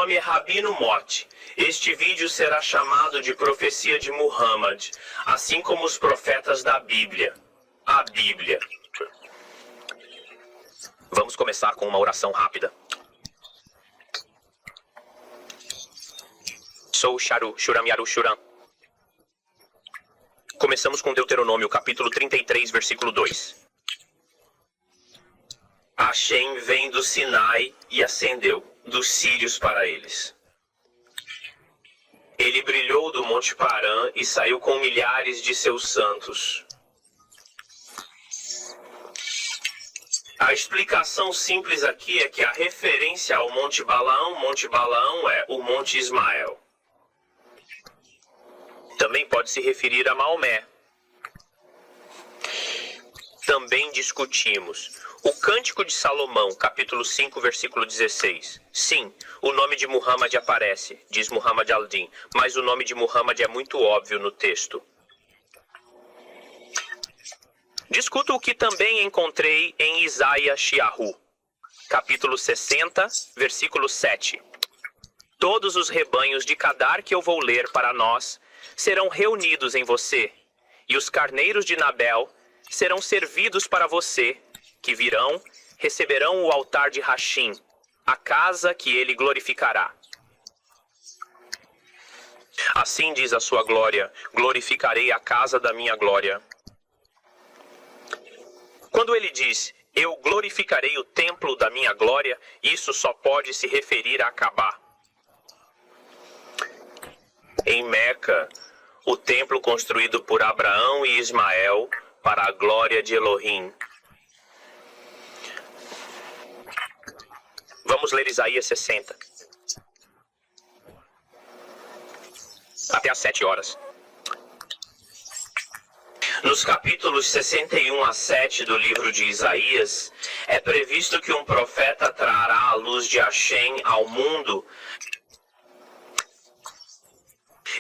nome é Rabino Mote. Este vídeo será chamado de Profecia de Muhammad, assim como os profetas da Bíblia. A Bíblia. Vamos começar com uma oração rápida. Sou Sharu, Shuram Yaru Shuram. Começamos com Deuteronômio, capítulo 33, versículo 2. Hashem vem do Sinai e ascendeu dos sírios para eles. Ele brilhou do Monte Parã e saiu com milhares de seus santos. A explicação simples aqui é que a referência ao Monte Balaão é o Monte Ismael. Também pode se referir a Maomé. Também discutimos o Cântico de Salomão, capítulo 5, versículo 16. Sim, o nome de Muhammad aparece, diz Muhammad al-Din, mas o nome de Muhammad é muito óbvio no texto. Discuto o que também encontrei em Isaías Shiahu, capítulo 60, versículo 7. Todos os rebanhos de Cadar que eu vou ler para nós serão reunidos em você, e os carneiros de Nabel serão servidos para você, que virão, receberão o altar de Hashim, a casa que ele glorificará. Assim diz a sua glória, glorificarei a casa da minha glória. Quando ele diz, eu glorificarei o templo da minha glória, isso só pode se referir a Cabá. Em Meca, o templo construído por Abraão e Ismael para a glória de Elohim. Vamos ler Isaías 60. Até às 7 horas. Nos capítulos 61 a 7 do livro de Isaías, é previsto que um profeta trará a luz de Hashem ao mundo.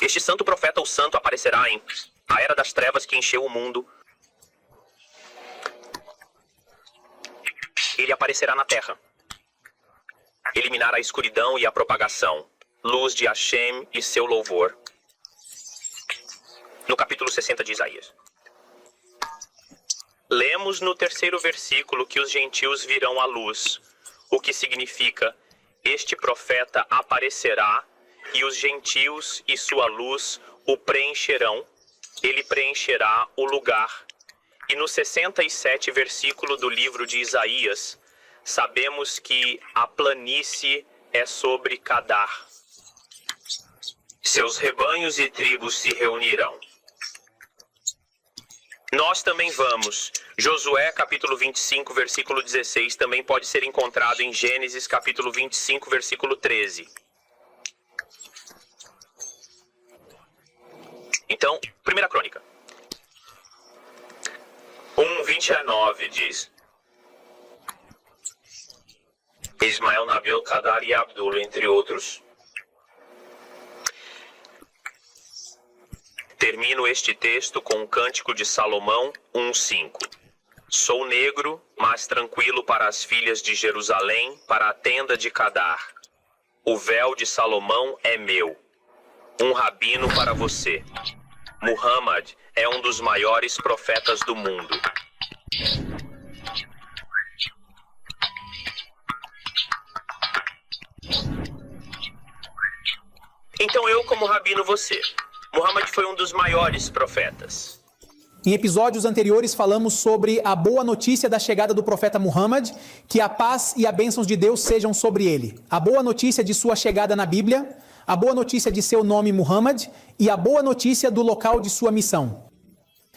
Este santo profeta ou santo aparecerá em a era das trevas que encheu o mundo. Ele aparecerá na terra. Eliminará a escuridão e a propagação. Luz de Hashem e seu louvor. No capítulo 60 de Isaías. Lemos no terceiro versículo que os gentios virão à luz, o que significa, este profeta aparecerá e os gentios e sua luz o preencherão, ele preencherá o lugar. E no 67 versículo do livro de Isaías, sabemos que a planície é sobre Cadar. Seus rebanhos e tribos se reunirão. Nós também vamos. Josué, capítulo 25, versículo 16, também pode ser encontrado em Gênesis, capítulo 25, versículo 13. Então, primeira crônica. 1:29 diz: Ismael, Nabil, Cadar e Abdul, entre outros. Termino este texto com o Cântico de Salomão 1:5. Sou negro, mas tranquilo para as filhas de Jerusalém, para a tenda de Cadar. O véu de Salomão é meu. Um rabino para você. Muhammad é um dos maiores profetas do mundo. Então eu, como rabino, você. Muhammad foi um dos maiores profetas. Em episódios anteriores falamos sobre a boa notícia da chegada do profeta Muhammad, que a paz e a bênçãos de Deus sejam sobre ele. A boa notícia de sua chegada na Bíblia, a boa notícia de seu nome Muhammad e a boa notícia do local de sua missão.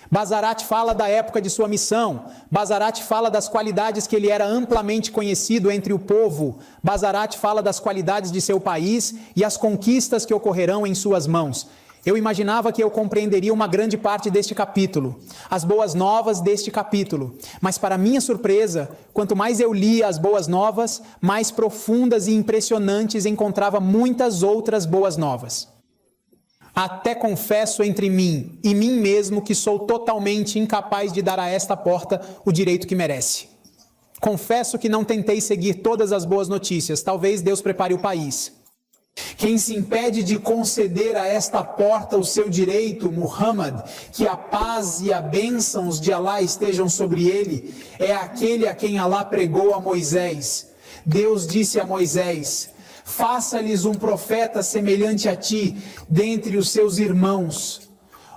Bazarat fala da época de sua missão, Bazarat fala das qualidades que ele era amplamente conhecido entre o povo, Bazarat fala das qualidades de seu país e as conquistas que ocorrerão em suas mãos. Eu imaginava que eu compreenderia uma grande parte deste capítulo, as boas novas deste capítulo, mas para minha surpresa, quanto mais eu lia as boas novas, mais profundas e impressionantes encontrava muitas outras boas novas. Até confesso entre mim e mim mesmo que sou totalmente incapaz de dar a esta porta o direito que merece. Confesso que não tentei seguir todas as boas notícias, talvez Deus prepare o país. Quem se impede de conceder a esta porta o seu direito, Muhammad, que a paz e a bênçãos de Alá estejam sobre ele, é aquele a quem Alá pregou a Moisés. Deus disse a Moisés: faça-lhes um profeta semelhante a ti, dentre os seus irmãos.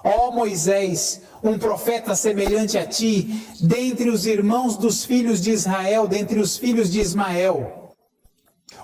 Ó Moisés, um profeta semelhante a ti, dentre os irmãos dos filhos de Israel, dentre os filhos de Ismael.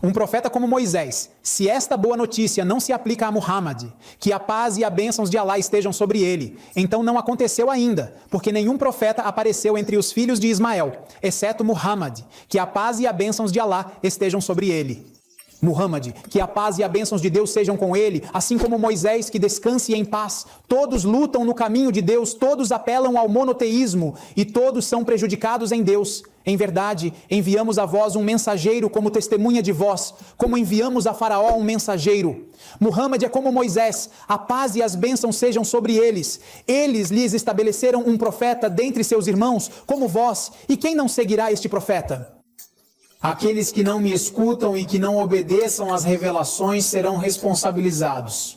Um profeta como Moisés, se esta boa notícia não se aplica a Muhammad, que a paz e a bênçãos de Alá estejam sobre ele, então não aconteceu ainda, porque nenhum profeta apareceu entre os filhos de Ismael, exceto Muhammad, que a paz e a bênçãos de Alá estejam sobre ele. Muhammad, que a paz e a bênçãos de Deus sejam com ele, assim como Moisés, que descanse em paz. Todos lutam no caminho de Deus, todos apelam ao monoteísmo e todos são prejudicados em Deus. Em verdade, enviamos a vós um mensageiro como testemunha de vós, como enviamos a Faraó um mensageiro. Muhammad é como Moisés, a paz e as bênçãos sejam sobre eles. Eles lhes estabeleceram um profeta dentre seus irmãos, como vós, e quem não seguirá este profeta? Aqueles que não me escutam e que não obedeçam às revelações serão responsabilizados.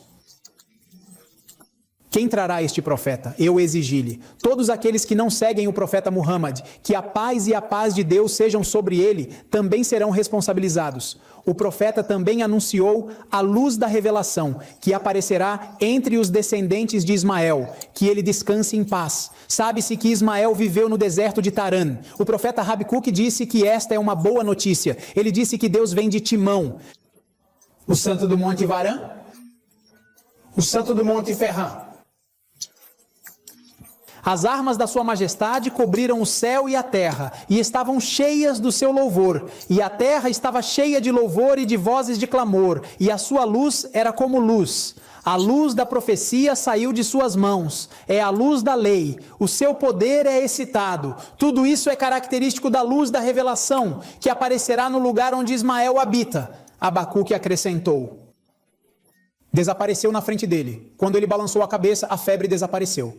Quem trará este profeta? Eu exigi-lhe. Todos aqueles que não seguem o profeta Muhammad, que a paz e a paz de Deus sejam sobre ele, também serão responsabilizados. O profeta também anunciou a luz da revelação, que aparecerá entre os descendentes de Ismael, que ele descanse em paz. Sabe-se que Ismael viveu no deserto de Tarã. O profeta Habacuque disse que esta é uma boa notícia. Ele disse que Deus vem de Timão, o santo do Monte Varã, o santo do Monte Ferrã. As armas da sua majestade cobriram o céu e a terra, e estavam cheias do seu louvor, e a terra estava cheia de louvor e de vozes de clamor, e a sua luz era como luz. A luz da profecia saiu de suas mãos, é a luz da lei, o seu poder é excitado. Tudo isso é característico da luz da revelação, que aparecerá no lugar onde Ismael habita. Abacuque acrescentou. Desapareceu na frente dele. Quando ele balançou a cabeça, a febre desapareceu.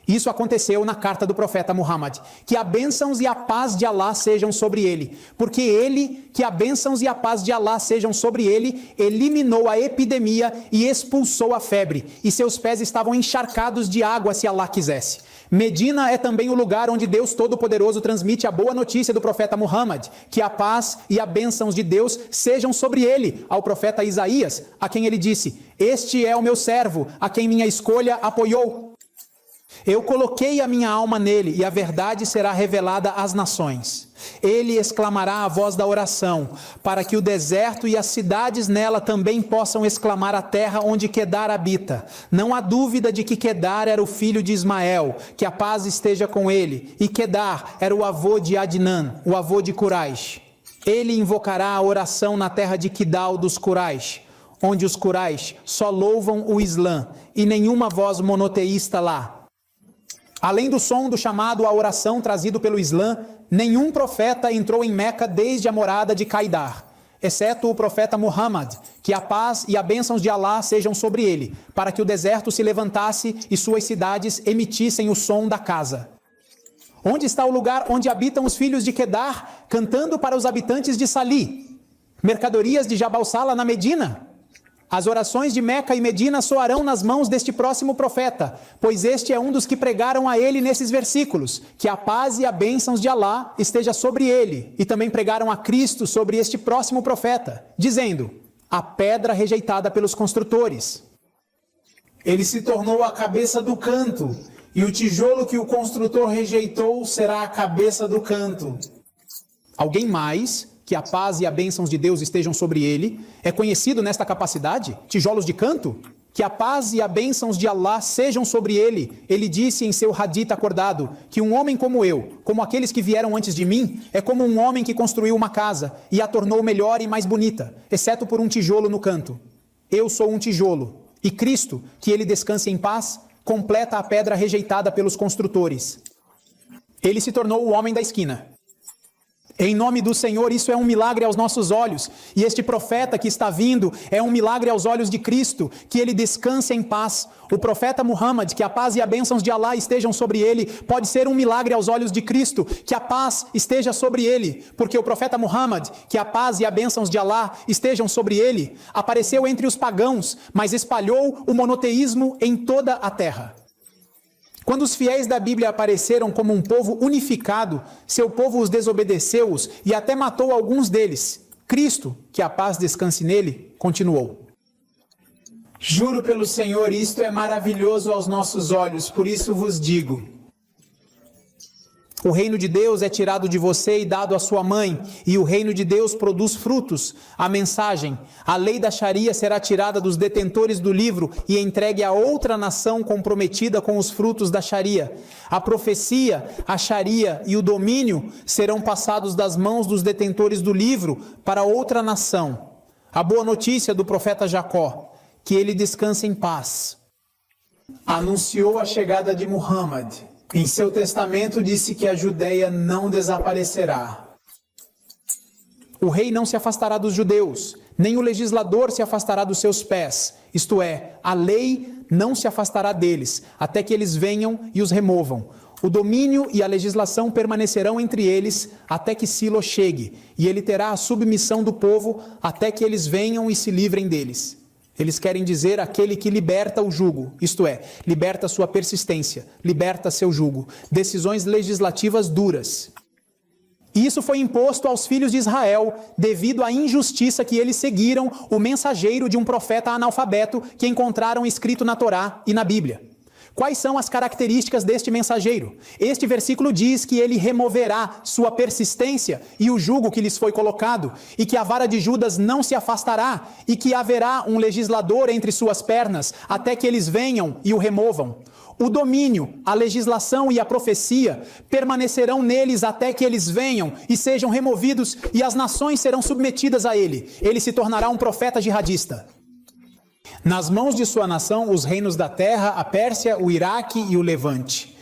Isso aconteceu na carta do profeta Muhammad, que a bênçãos e a paz de Alá sejam sobre ele, porque ele, que a bênçãos e a paz de Alá sejam sobre ele, eliminou a epidemia e expulsou a febre, e seus pés estavam encharcados de água se Alá quisesse. Medina é também o lugar onde Deus Todo-Poderoso transmite a boa notícia do profeta Muhammad, que a paz e a bênçãos de Deus sejam sobre ele, ao profeta Isaías, a quem ele disse: este é o meu servo, a quem minha escolha apoiou. Eu coloquei a minha alma nele, e a verdade será revelada às nações. Ele exclamará a voz da oração, para que o deserto e as cidades nela também possam exclamar a terra onde Quedar habita. Não há dúvida de que Quedar era o filho de Ismael, que a paz esteja com ele, e Quedar era o avô de Adnan, o avô de Quraish. Ele invocará a oração na terra de Kidal dos Quraish, onde os Quraish só louvam o Islã, e nenhuma voz monoteísta lá. Além do som do chamado à oração trazido pelo Islã, nenhum profeta entrou em Meca desde a morada de Caidar, exceto o profeta Muhammad, que a paz e a bênçãos de Alá sejam sobre ele, para que o deserto se levantasse e suas cidades emitissem o som da casa. Onde está o lugar onde habitam os filhos de Quedar, cantando para os habitantes de Sali? Mercadorias de Jabal Sala na Medina? As orações de Meca e Medina soarão nas mãos deste próximo profeta, pois este é um dos que pregaram a ele nesses versículos, que a paz e a bênçãos de Alá esteja sobre ele, e também pregaram a Cristo sobre este próximo profeta, dizendo: a pedra rejeitada pelos construtores. Ele se tornou a cabeça do canto, e o tijolo que o construtor rejeitou será a cabeça do canto. Alguém mais, que a paz e a bênçãos de Deus estejam sobre ele, é conhecido nesta capacidade? Tijolos de canto? Que a paz e a bênçãos de Alá sejam sobre ele. Ele disse em seu hadith acordado, que um homem como eu, como aqueles que vieram antes de mim, é como um homem que construiu uma casa e a tornou melhor e mais bonita, exceto por um tijolo no canto. Eu sou um tijolo, e Cristo, que ele descanse em paz, completa a pedra rejeitada pelos construtores. Ele se tornou o homem da esquina. Em nome do Senhor, isso é um milagre aos nossos olhos. E este profeta que está vindo é um milagre aos olhos de Cristo, que ele descanse em paz. O profeta Muhammad, que a paz e a bênçãos de Allah estejam sobre ele, pode ser um milagre aos olhos de Cristo, que a paz esteja sobre ele. Porque o profeta Muhammad, que a paz e a bênçãos de Allah estejam sobre ele, apareceu entre os pagãos, mas espalhou o monoteísmo em toda a terra. Quando os fiéis da Bíblia apareceram como um povo unificado, seu povo os desobedeceu-os e até matou alguns deles. Cristo, que a paz descanse nele, continuou: juro pelo Senhor, isto é maravilhoso aos nossos olhos, por isso vos digo. O reino de Deus é tirado de você e dado à sua mãe, e o reino de Deus produz frutos. A mensagem, a lei da Sharia será tirada dos detentores do livro e entregue a outra nação comprometida com os frutos da Sharia. A profecia, a Sharia e o domínio serão passados das mãos dos detentores do livro para outra nação. A boa notícia do profeta Jacó, que ele descanse em paz. Anunciou a chegada de Muhammad. Em seu testamento disse que a Judeia não desaparecerá. O rei não se afastará dos judeus, nem o legislador se afastará dos seus pés. Isto é, a lei não se afastará deles, até que eles venham e os removam. O domínio e a legislação permanecerão entre eles até que Silo chegue, e ele terá a submissão do povo até que eles venham e se livrem deles. Eles querem dizer aquele que liberta o jugo, isto é, liberta sua persistência, liberta seu jugo. Decisões legislativas duras. E isso foi imposto aos filhos de Israel devido à injustiça que eles seguiram o mensageiro de um profeta analfabeto que encontraram escrito na Torá e na Bíblia. Quais são as características deste mensageiro? Este versículo diz que ele removerá sua persistência e o jugo que lhes foi colocado, e que a vara de Judas não se afastará, e que haverá um legislador entre suas pernas, até que eles venham e o removam. O domínio, a legislação e a profecia permanecerão neles até que eles venham e sejam removidos, e as nações serão submetidas a ele. Ele se tornará um profeta jihadista. Nas mãos de sua nação, os reinos da terra, a Pérsia, o Iraque e o Levante.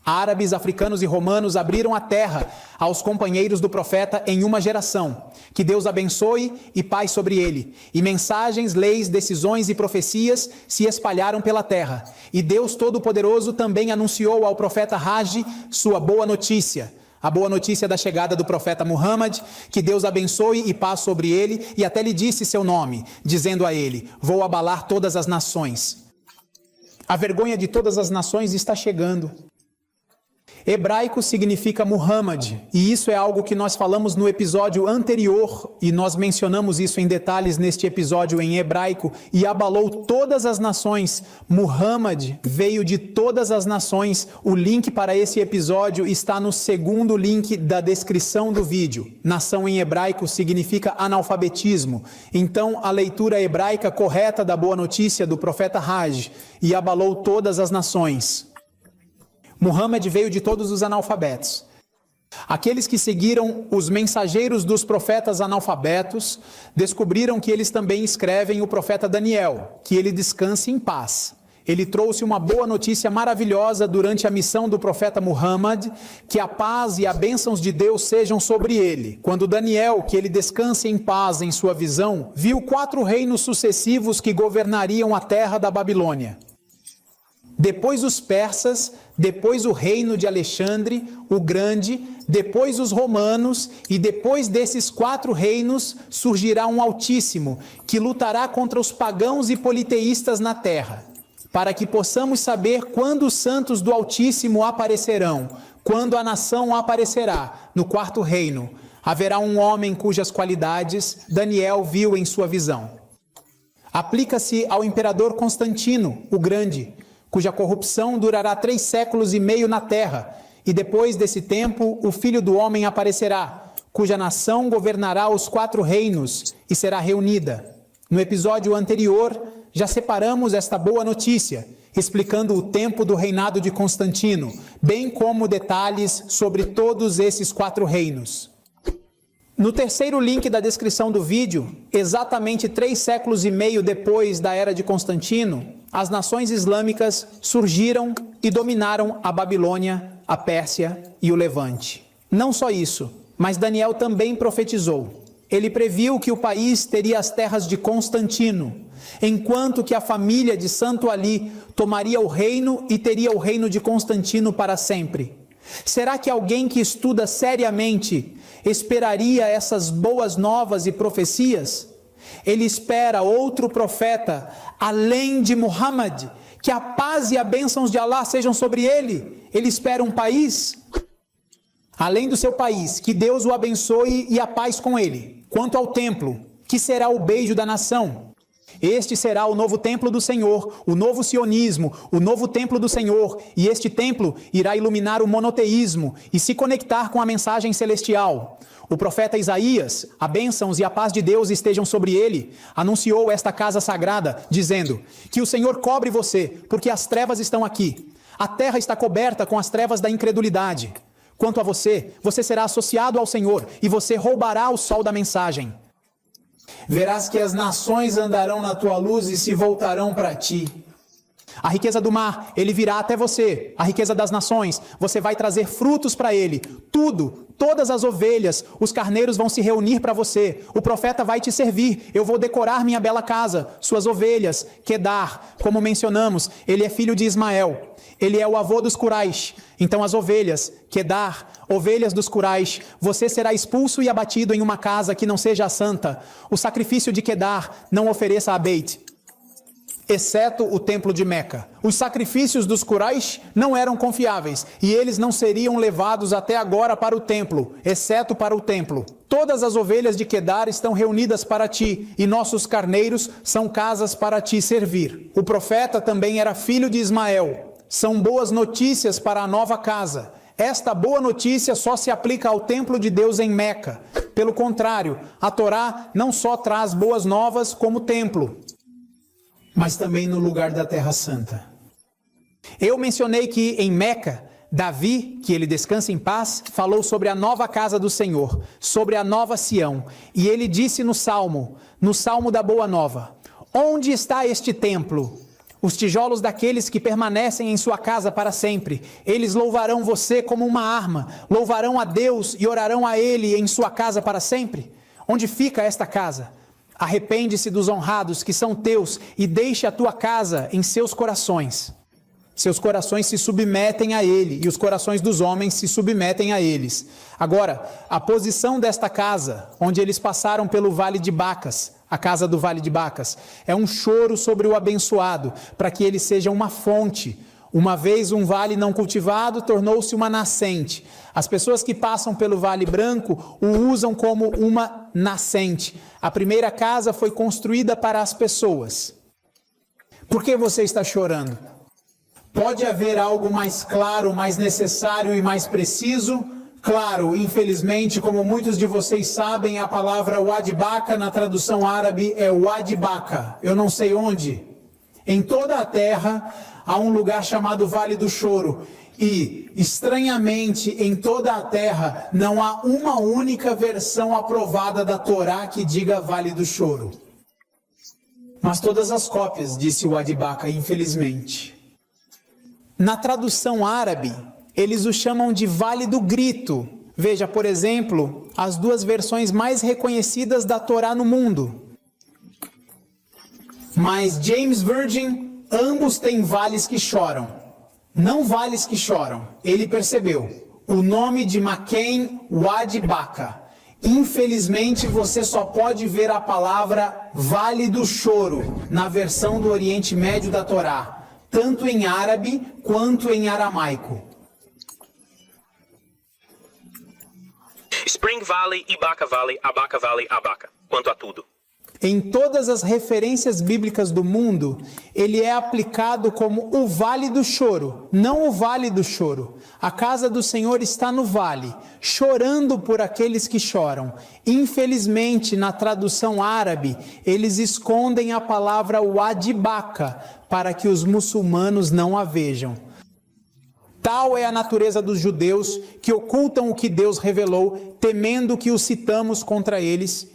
Árabes, africanos e romanos abriram a terra aos companheiros do profeta em uma geração. Que Deus abençoe e paz sobre ele. E mensagens, leis, decisões e profecias se espalharam pela terra. E Deus Todo-Poderoso também anunciou ao profeta Hajj sua boa notícia. A boa notícia da chegada do profeta Muhammad, que Deus abençoe e paz sobre ele, e até lhe disse seu nome, dizendo a ele: vou abalar todas as nações. A vergonha de todas as nações está chegando. Hebraico significa Muhammad, e isso é algo que nós falamos no episódio anterior, e nós mencionamos isso em detalhes neste episódio em hebraico, e abalou todas as nações. Muhammad veio de todas as nações. O link para esse episódio está no segundo link da descrição do vídeo. Nação em hebraico significa analfabetismo. Então, a leitura hebraica correta da boa notícia do profeta Hajj: e abalou todas as nações. Muhammad veio de todos os analfabetos. Aqueles que seguiram os mensageiros dos profetas analfabetos descobriram que eles também escrevem o profeta Daniel, que ele descanse em paz. Ele trouxe uma boa notícia maravilhosa durante a missão do profeta Muhammad, que a paz e a bênçãos de Deus sejam sobre ele. Quando Daniel, que ele descanse em paz em sua visão, viu 4 reinos sucessivos que governariam a terra da Babilônia. Depois os persas, depois o reino de Alexandre, o Grande, depois os romanos, e depois desses 4 reinos surgirá um Altíssimo, que lutará contra os pagãos e politeístas na terra, para que possamos saber quando os santos do Altíssimo aparecerão, quando a nação aparecerá. No 4º reino, haverá um homem cujas qualidades Daniel viu em sua visão. Aplica-se ao imperador Constantino, o Grande, cuja corrupção durará 3 séculos e meio na terra, e depois desse tempo o Filho do Homem aparecerá, cuja nação governará os 4 reinos e será reunida. No episódio anterior, já separamos esta boa notícia, explicando o tempo do reinado de Constantino, bem como detalhes sobre todos esses 4 reinos. No terceiro link da descrição do vídeo, exatamente 3 séculos e meio depois da era de Constantino, as nações islâmicas surgiram e dominaram a Babilônia, a Pérsia e o Levante. Não só isso, Mas Daniel também profetizou. Ele previu que o país teria as terras de Constantino, enquanto que a família de Santo Ali tomaria o reino e teria o reino de Constantino para sempre. Será que alguém que estuda seriamente esperaria essas boas novas e profecias? Ele espera outro profeta, além de Muhammad, que a paz e a bênçãos de Allah sejam sobre ele. Ele espera um país, além do seu país, que Deus o abençoe e a paz com ele. Quanto ao templo, que será o beijo da nação. Este será o novo templo do Senhor, o novo sionismo, o novo templo do Senhor, e este templo irá iluminar o monoteísmo e se conectar com a mensagem celestial. O profeta Isaías, a bênçãos e a paz de Deus estejam sobre ele, anunciou esta casa sagrada, dizendo: que o Senhor cobre você, porque as trevas estão aqui. A terra está coberta com as trevas da incredulidade. Quanto a você, você será associado ao Senhor, e você roubará o sol da mensagem. Verás que as nações andarão na tua luz e se voltarão para ti. A riqueza do mar, ele virá até você. A riqueza das nações, você vai trazer frutos para ele. Tudo, todas as ovelhas, os carneiros vão se reunir para você. O profeta vai te servir. Eu vou decorar minha bela casa. Suas ovelhas, Quedar, como mencionamos, ele é filho de Ismael. Ele é o avô dos Quraish. Então as ovelhas, Quedar, ovelhas dos Quraish, você será expulso e abatido em uma casa que não seja santa. O sacrifício de Quedar não ofereça a Beit, exceto o templo de Meca. Os sacrifícios dos Quraish não eram confiáveis, e eles não seriam levados até agora para o templo, exceto para o templo. Todas as ovelhas de Quedar estão reunidas para ti, e nossos carneiros são casas para te servir. O profeta também era filho de Ismael. São boas notícias para a nova casa. Esta boa notícia só se aplica ao templo de Deus em Meca. Pelo contrário, a Torá não só traz boas novas como templo, mas também no lugar da Terra Santa. Eu mencionei que em Meca, Davi, que ele descanse em paz, falou sobre a nova casa do Senhor, sobre a nova Sião. E ele disse no Salmo da Boa Nova: onde está este templo? Os tijolos daqueles que permanecem em sua casa para sempre. Eles louvarão você como uma arma, louvarão a Deus e orarão a Ele em sua casa para sempre. Onde fica esta casa? Arrepende-se dos honrados que são teus e deixe a tua casa em seus corações. Seus corações se submetem a ele e os corações dos homens se submetem a eles. Agora, a posição desta casa, onde eles passaram pelo Vale de Bacas, a casa do Vale de Bacas, é um choro sobre o abençoado, para que ele seja uma fonte. Uma vez um vale não cultivado tornou-se uma nascente. As pessoas que passam pelo Vale Branco o usam como uma nascente. A primeira casa foi construída para as pessoas. Por que você está chorando? Pode haver algo mais claro, mais necessário e mais preciso? Claro, infelizmente, como muitos de vocês sabem, a palavra Wadibaka na tradução árabe é Wadibaka. Eu não sei onde. Em toda a terra há um lugar chamado Vale do Choro. E, estranhamente, em toda a terra não há uma única versão aprovada da Torá que diga Vale do Choro. Mas todas as cópias, disse Wadibaka, infelizmente. Na tradução árabe, eles o chamam de Vale do Grito. Veja, por exemplo, as duas versões mais reconhecidas da Torá no mundo. Mas James Virgin, ambos têm vales que choram. Não vales que choram. Ele percebeu. O nome de Maquem Wadibaka. Infelizmente, você só pode ver a palavra Vale do Choro na versão do Oriente Médio da Torá, tanto em árabe quanto em aramaico. Spring Valley, Ibaka Valley, Abaca Valley, Abaca. Quanto a tudo. Em todas as referências bíblicas do mundo, ele é aplicado como o Vale do Choro, não o Vale do Choro. A casa do Senhor está no vale, chorando por aqueles que choram. Infelizmente, na tradução árabe, eles escondem a palavra Wadibaka para que os muçulmanos não a vejam. Tal é a natureza dos judeus que ocultam o que Deus revelou, temendo que o citamos contra eles.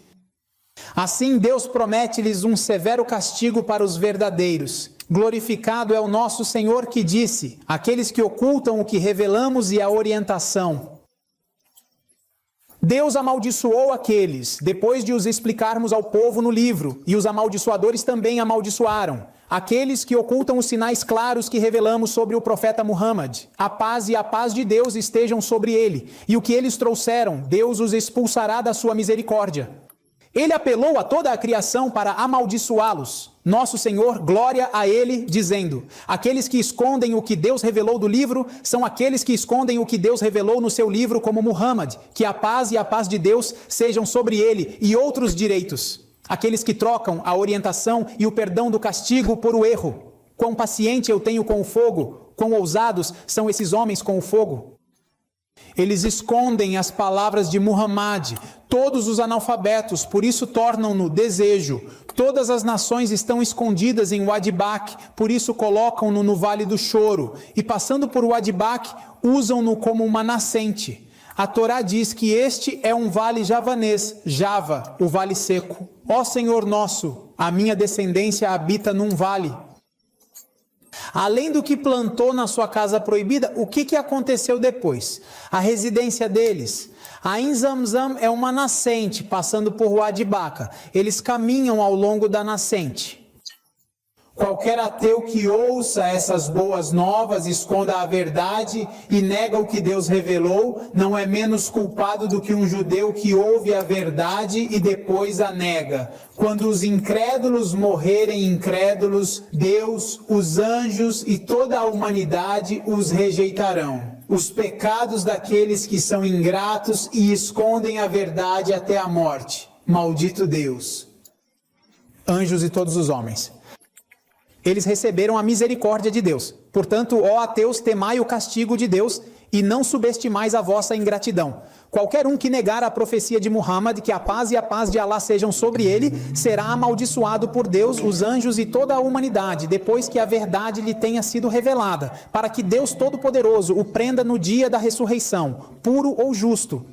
Assim, Deus promete-lhes um severo castigo para os verdadeiros. Glorificado é o nosso Senhor que disse: aqueles que ocultam o que revelamos e a orientação. Deus amaldiçoou aqueles, depois de os explicarmos ao povo no livro, e os amaldiçoadores também amaldiçoaram aqueles que ocultam os sinais claros que revelamos sobre o profeta Muhammad. A paz e a paz de Deus estejam sobre ele, e o que eles trouxeram, Deus os expulsará da sua misericórdia. Ele apelou a toda a criação para amaldiçoá-los. Nosso Senhor, glória a Ele, dizendo: aqueles que escondem o que Deus revelou do livro são aqueles que escondem o que Deus revelou no seu livro como Muhammad. Que a paz e a paz de Deus sejam sobre ele e outros direitos. Aqueles que trocam a orientação e o perdão do castigo por o erro. Quão paciente eu tenho com o fogo, quão ousados são esses homens com o fogo. Eles escondem as palavras de Muhammad, todos os analfabetos, por isso tornam-no desejo. Todas as nações estão escondidas em Wadibak, por isso colocam-no no Vale do Choro. E passando por Wadibak, usam-no como uma nascente. A Torá diz que este é um vale javanês, Java, o vale seco. Ó Senhor nosso, a minha descendência habita num vale. Além do que plantou na sua casa proibida, o que aconteceu depois? A residência deles. Ain Zamzam é uma nascente, passando por Wadibaka. Eles caminham ao longo da nascente. Qualquer ateu que ouça essas boas novas, esconda a verdade e nega o que Deus revelou, não é menos culpado do que um judeu que ouve a verdade e depois a nega. Quando os incrédulos morrerem incrédulos, Deus, os anjos e toda a humanidade os rejeitarão. Os pecados daqueles que são ingratos e escondem a verdade até a morte. Maldito Deus. Anjos e todos os homens. Eles receberam a misericórdia de Deus. Portanto, ó ateus, temai o castigo de Deus e não subestimais a vossa ingratidão. Qualquer um que negar a profecia de Muhammad, que a paz e a paz de Alá sejam sobre ele, será amaldiçoado por Deus, os anjos e toda a humanidade, depois que a verdade lhe tenha sido revelada, para que Deus Todo-Poderoso o prenda no dia da ressurreição, puro ou justo.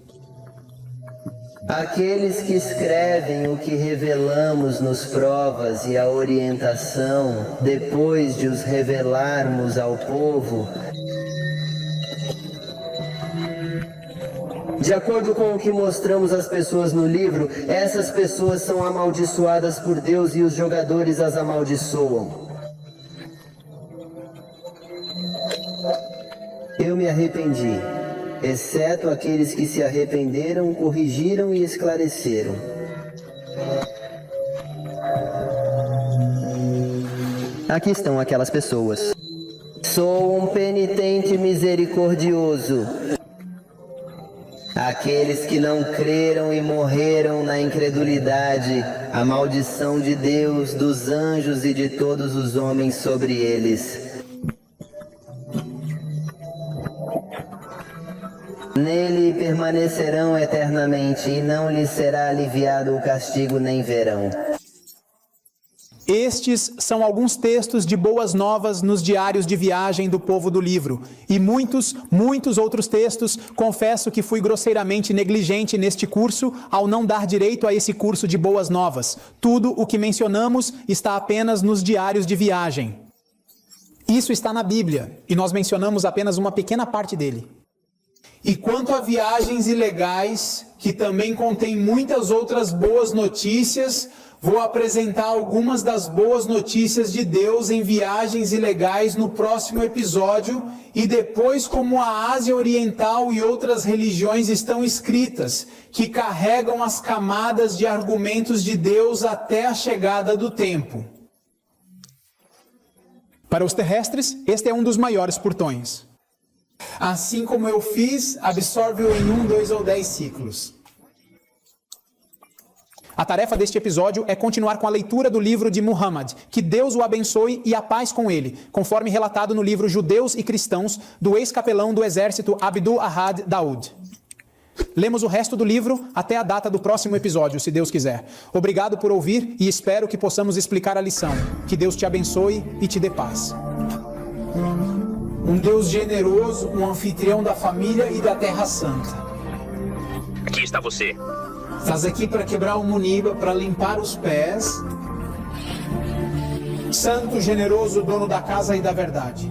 Aqueles que escrevem o que revelamos nos provas e a orientação, depois de os revelarmos ao povo, de acordo com o que mostramos às pessoas no livro, essas pessoas são amaldiçoadas por Deus e os jogadores as amaldiçoam. Eu me arrependi, exceto aqueles que se arrependeram, corrigiram e esclareceram. Aqui estão aquelas pessoas. Sou um penitente misericordioso. Aqueles que não creram e morreram na incredulidade, a maldição de Deus, dos anjos e de todos os homens sobre eles. Nele permanecerão eternamente e não lhes será aliviado o castigo nem verão. Estes são alguns textos de boas novas nos diários de viagem do povo do livro. E muitos outros textos. Confesso que fui grosseiramente negligente neste curso ao não dar direito a esse curso de boas novas. Tudo o que mencionamos está apenas nos diários de viagem. Isso está na Bíblia e nós mencionamos apenas uma pequena parte dele. E quanto a viagens ilegais, que também contém muitas outras boas notícias, vou apresentar algumas das boas notícias de Deus em viagens ilegais no próximo episódio, e depois como a Ásia Oriental e outras religiões estão escritas, que carregam as camadas de argumentos de Deus até a chegada do tempo. Para os terrestres, este é um dos maiores portões. Assim como eu fiz, absorve-o em 1, 2 ou 10 ciclos. A tarefa deste episódio é continuar com a leitura do livro de Muhammad. Que Deus o abençoe e a paz com ele, conforme relatado no livro Judeus e Cristãos, do ex-capelão do exército Abdul Ahad Daoud. Lemos o resto do livro até a data do próximo episódio, se Deus quiser. Obrigado por ouvir e espero que possamos explicar a lição. Que Deus te abençoe e te dê paz. Um Deus generoso, um anfitrião da família e da Terra Santa. Aqui está você. Estás aqui para quebrar o muniba, para limpar os pés. Santo, generoso, dono da casa e da verdade.